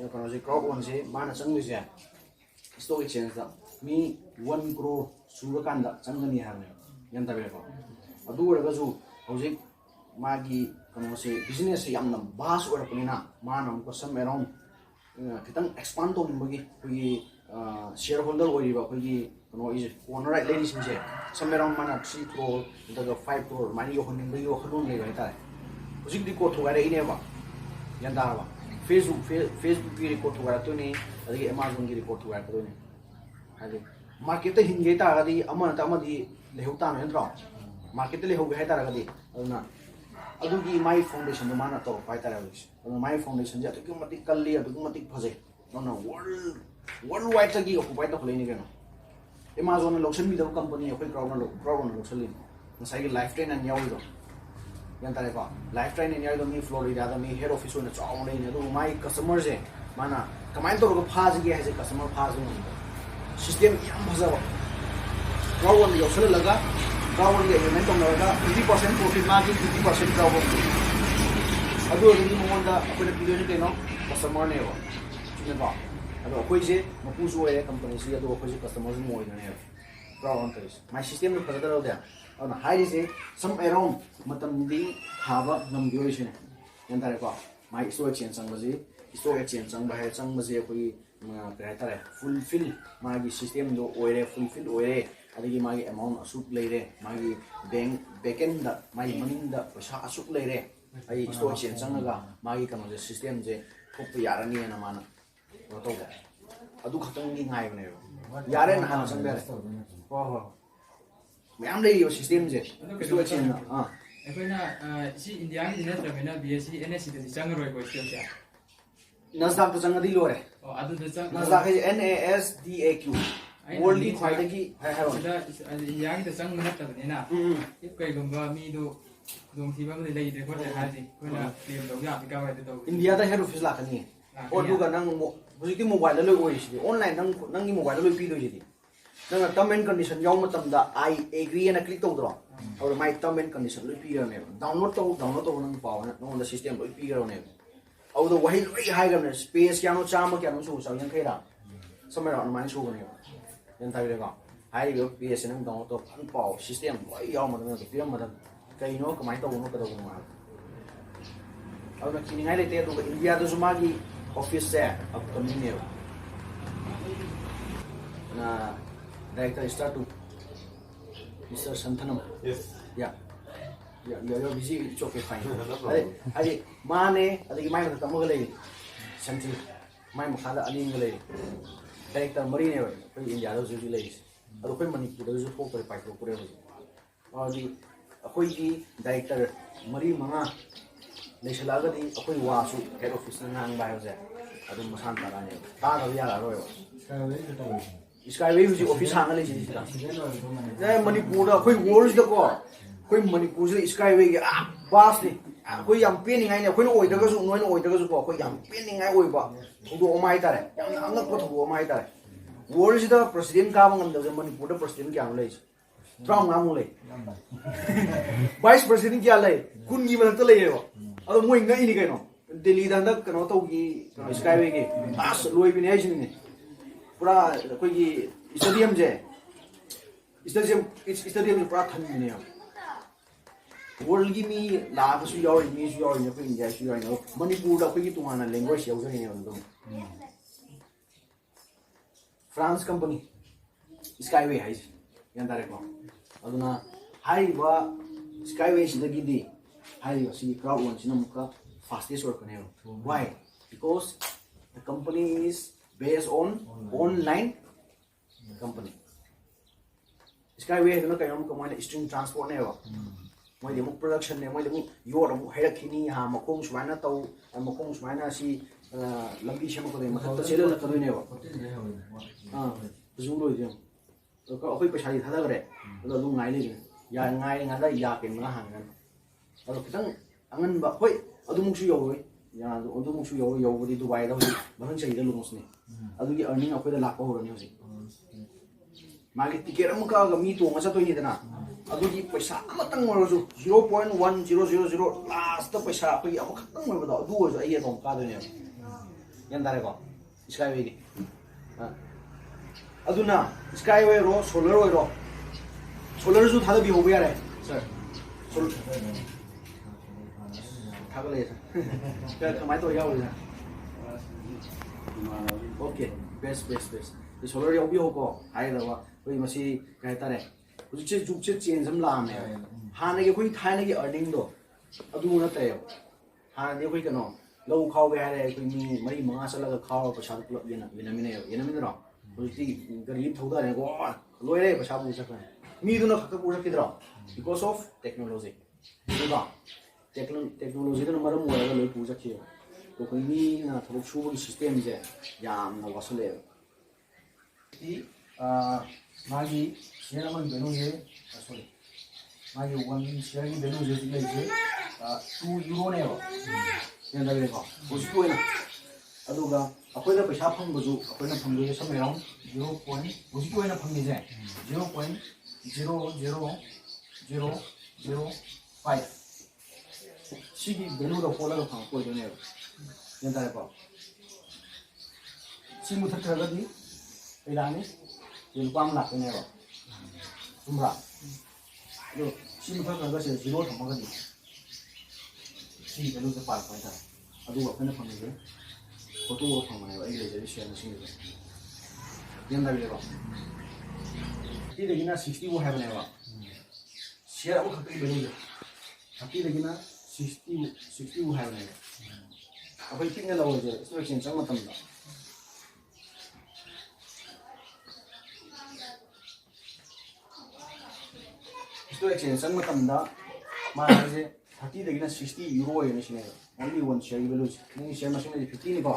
kanosi crowd one se mana changmi se stock exchange da mi 1 crore sura kanda changani harne yanta be ko adu ora su hojik magi kanosi business yamna bas ora punina mana ko some around kitang expand to bagi ko shareholder ori ba ko no is owner right ladies in some around mana 3 crore daga 5 crore mani yo honin yo khulun le ga ta hojik di ko thogare ine ba yanda ba Facebook की report हुआ तो नहीं अभी Amazon की report हुआ तो नहीं हाजी market तो हिंगे तारा दी अमन तामदी लेहुता नहीं तो मार्केट ले हो गया तारा कदी अदुना अदुगी माई फाउंडेशन तो माना तो पाई तारा विश अदुना माई फाउंडेशन जा तो क्यों मत कल्ली अदुगी मत फजे नो वर्ल्ड वाइड तक की ऑक्युपाई तो खुले नहीं करना Amazon ने लोशन भी तो कंपनी है कोई क्राउड लोशन ली नसाई की लाइफ ट्रेन अन्याऊ तो yan tare ko lifetime in yado mi Florida da mi head office on chaw nei ne do my customers e mana kamai to ko phas ge hai customer phas no system yam bhaza ba rawon yo sala laga rawon ge event on laga 50% profit margin 50% rawon adu ri mo wanda apne video ni no customer ne wa ne ba adu koi je mo pu so e company si adu koi je customers mo ne rawon to my system no bhaza da और high से some around मतलब दी हावा नम duration yan tare ko mai stock exchange sang bazi stock exchange sang ba hai sang bazi koi kaya tare fulfill magi system do oire fulfill oire adigi magi amount asuk leire magi bank backend da mai money da paisa asuk leire ai stock exchange sang ga magi kano je system je thok yarani na mana to ga adu khatang gi ngai ne yare na ha sang bere ho ma'am ले यो system जे तो अच्छे ना हां एकोना सी India की net रमेना BSc NSC the चंग रोय को step या नसदाक तो चंग दी लोरे ओ अदु द चंग नसदाक है NASDAQ वर्ल्ड की ख्वाइदगी है हारो द इंडिया की द चंग नत तबने ना इफ कई गुंबा मी दो दोंग थीबा में ले दे को ते हाजी कोना क्लेम दो या बिका वाइ दो इंडिया दा हेड ऑफिस लाखनी और दुगा नंग हुजिकि मोबाइल लो ओइसि ऑनलाइन नंग की मोबाइल लो पी दो जिदि नंग टर्म एंड कंडीशन याव मतमदा आई एग्री ना क्लिक तौद्रो और माय टर्म एंड कंडीशन लो पीरने डाउनलोड तो नंग पाव नो द सिस्टम लो पीरने और द वही लो हाई गन स्पेस क्या नो चाम क्या नो सो साउ यंखैरा समरा ऑन माइन सो गने यन थाबिरे का हाई गो पीएस नंग डाउनलोड तो फन पाव सिस्टम लो याव मतम तो पीरम मतम कइनो कमाय तो नो कदो मा और न किनिंगाय लेते तो इंडिया तो सुमागी ऑफिस से अपकमिंग ने ना Director start to Sir Santhanum. Yes. Yeah. You're busy. It's okay, fine. Adi, mane, adi mai na tamu galay. Santi, mai makhala aling galay. Director Marine ever. Koi India do zuji lay. Ado koi Manipur do zuji pokore pai to pure hoji. Adi, koi ki director Marine manga. Naishalaga di koi wasu head office na ngang bayo zay. Ado masan tara ne. Ta do ya la royo. Skyway is office hang le ji da Manipur da koi words da ko koi Manipur se Skyway ga bas ni koi yam pen ngai ne koi no oi da ga su noi no oi da ga su ko koi yam pen ngai oi ba do mai ta re yam ang ko do mai ta re words da president ka bang da Manipur da president kya le trong na mu le vice president kya le kun gi man ta le ba ado moi ngai ni kai no Delhi da da no to gi Skyway ge as loi bi ne ji ni पूरा कोई stadium जे stadium पूरा थन ने world की मी लाग सु याव मी सु याव ने कोई इंडिया सु याव मणिपुर दा कोई तुहाना लैंग्वेज याव जने ने फ्रांस कंपनी स्काईवे हाई यान तारे को अदुना हाई वा स्काईवे सिदगी दी हाई सी क्राउड वन सिना मुका फास्टेस्ट वर्क ने why because the company is based on online company. Skyway है ना कहीं हम कमाने string transport ने हो, मैं देखो production ने मैं देखो योर हम हेड खिनी हाँ मकोंग सुमाना तो मकोंग सुमाना सी लंबी शम को दे मतलब तो चले लगता नहीं हो, हाँ ज़रूर हो जाए, तो कोई पैसा नहीं था लग रहे, तो लोग नाई ले या नाई नादा या के मना हांगन, और कितने अंगन बा कोई अदुमुक्षु योगे या अदुमुक्षु योगे योगे दी दुबई दा हो बहन चाहिए लोगों से अदुगी अर्निंग अखोई दा लाख हो रही है मागी टिकेट अमुका गा मी तो ngasa to ni dana adugi paisa amatang morosu 0.1000 last paisa akoi amakatang mo ba adu oi ai dom ka de ne yan tare ko skyway di aduna skyway ro solar ju thada bi hobe yare sir solar thagale ka kamai to yawo ja okay best the solar yawo bi hoko hai da wa koi masi kai tare hujche jukche change am la me hana ge koi thaina ge earning do adu na tayo hana de koi kano low khaw ge hai koi mi mari manga sala ga khaw pa sa club yena mine ro hujti garib thoda re go loi re pa sa bu sa ka mi du na khaka pu sa kidra because of technology ba technology da maram mo ga loi pu sa ki to koi mi na thok shu gi system je yam na wasale ti magi share among value je sorry magi one share gi value je le je 2 euro ne ba yan da ko usko na aduga akoi da paisa phang bu ju akoi na phang ge some around 0. usko na phang je 0.00005 sigi value da pola da phang ko de ne yan da ko si mu thak ga di ilani yung pang laki na yun sumra yung sinipag na kasi zero sa mga ganyan si ganun sa park pa ito aduwa ka na pamilya patuwa pang mga ay laser siya na sinipag yan na yun hati lagi na 60 wo hai na yun siya ako hati lagi na hati lagi na 60 wo hai na yun ako iting na lawa dyan ito yung sinsang matamda 또 exchange matanda 마이제 30 되기나 60 euro 에 내시네요. only one share value. 이 share machine 50 니까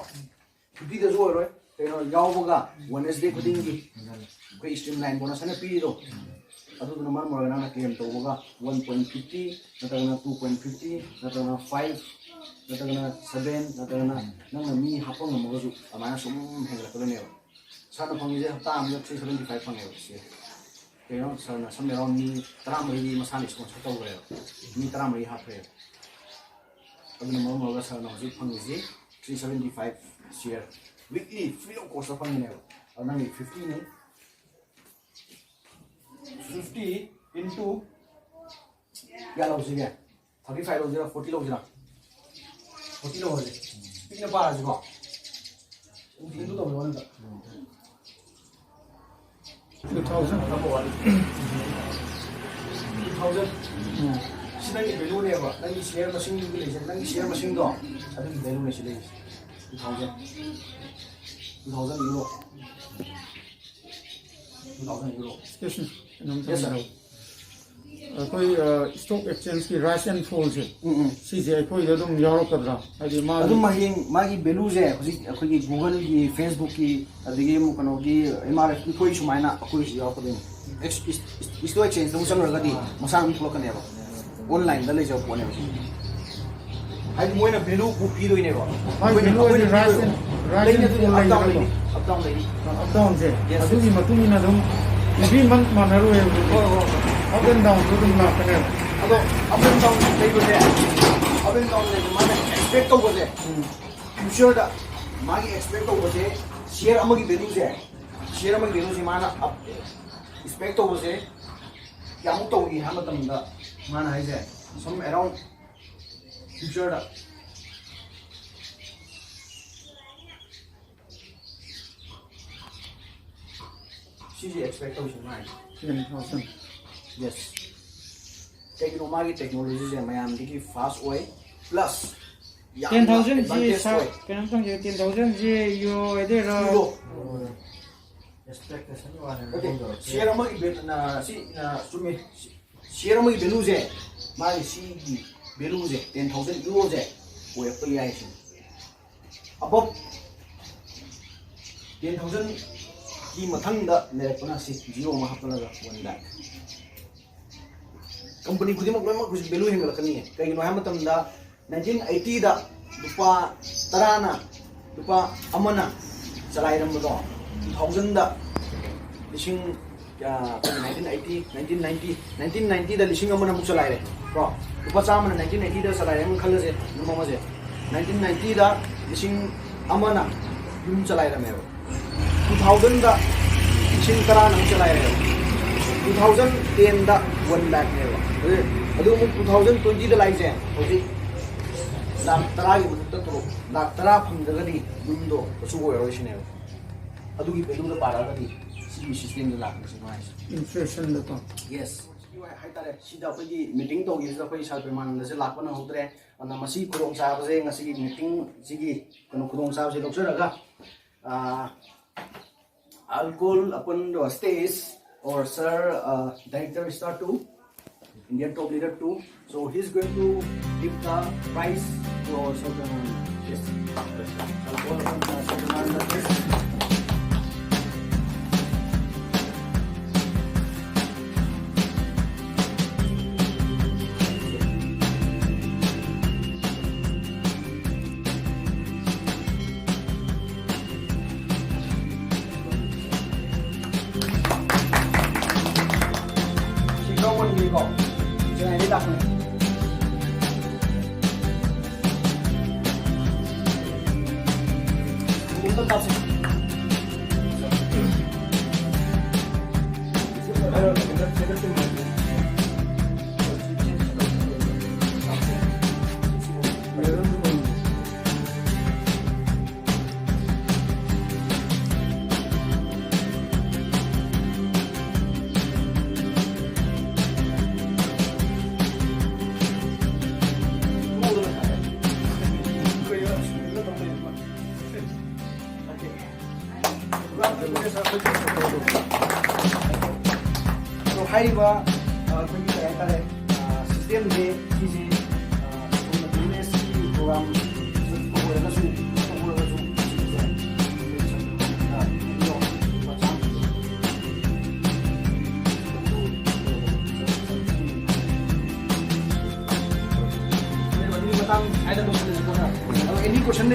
50 더 줘요. 그래서 야오바가 Wednesday 코딩기 그 streamline 보너스 하나 피도 아두도 너무 뭐라나 claim 또가 1.50 나타나 2.50 나타나 5 나타나 7 나타나 너는 미 합본 넘어가서 아마 좀 해가 그러네요. 사는 방이제 합다 암 역시 75 방이에요. 그래요. 저는 선배님이 드라마리 마산이 좀 찾아오고 그래요. 이 드라마리 합해요. 그러면 뭐 뭐가 저는 아직 방이지 375 share weekly free of cost 방이네요. 나는 50네. 50 into क्या लोग सीखे 35 लोग जरा 40 लोग जरा 40 लोग हो जाए कितने बार आज को into तो बोलने का 2000 시장이 배우네요. 나 이 시에 마신 게 이제 나 이 시에 마신 거 아주 배우네 시래 2000 euro 2000 euro station yes sir कोई स्टॉक एक्सचेंज की राइस एंड फॉल से सीजे कोई दम यारोकद्रा हादि मा अदुम मागी वैल्यू जे हजिक अखोगी गूगल की फेसबुक की अदिगे मु कनो की एमआरएफ की कोई सुमाइना अखोई से यारोकदे स्टॉक एक्सचेंज दम चंगरगदी मसांग फ्लोकनेबा ऑनलाइन दा ले जाव पोने हादि मोइना वैल्यू को पीदोइनेबा high value rise and up down से अदुगी मतुमिना दम इबी मंथ मानरो है up and down to the market. Although up and down they go there. Up and down they might expect over there. Future that might expect over there. Share among the news there. Share among the news mana up expect over there. Yamuto we have them the mana is there. Some around future that. CG expectation mind. 10,000. Yes. Technology is a fast way plus 10,000 G sa can 10,000 G you either expectation share among na si na sumi share among beluze mari si beluze 10,000 euro je we pay above 10,000 ki mathang da le puna si zero ma hapna ga 1 lakh company kudi mak mak kusi value hingga kani kai no ham tam da 1980 da lupa tarana lupa amana salai ram do 2000 da lising 1990 da lising amana muk salai re bro lupa chama 1980 da salai ram khal je no ma je 1990 da lising amana yum chalai rameo 2000 da ising tara nang chalai rameo 2010 da 1 lakh neva adu mu 2020 da lai je hoji lakh tara gi mutta to lakh tara phangdaga di yum do su go ero isine adu gi pedu da para ga di si system da lakh si mai inflation da to yes hai tare sida ko gi meeting to gi da ko Sir Premananda se lakh na hodre ana masi khurong sa ba je ngasi meeting sigi kono khurong sa se doctor raga alcohol upon the stage or Sir Director Star 2 Indian Top Leader 2, so he's going to give the prize to our Sir Santhanum. Yes. Alcohol upon Sir Premananda. Yes. Jangan di tak ni. Untuk tak sih. So haiba kung kita tare system de sisi business program any question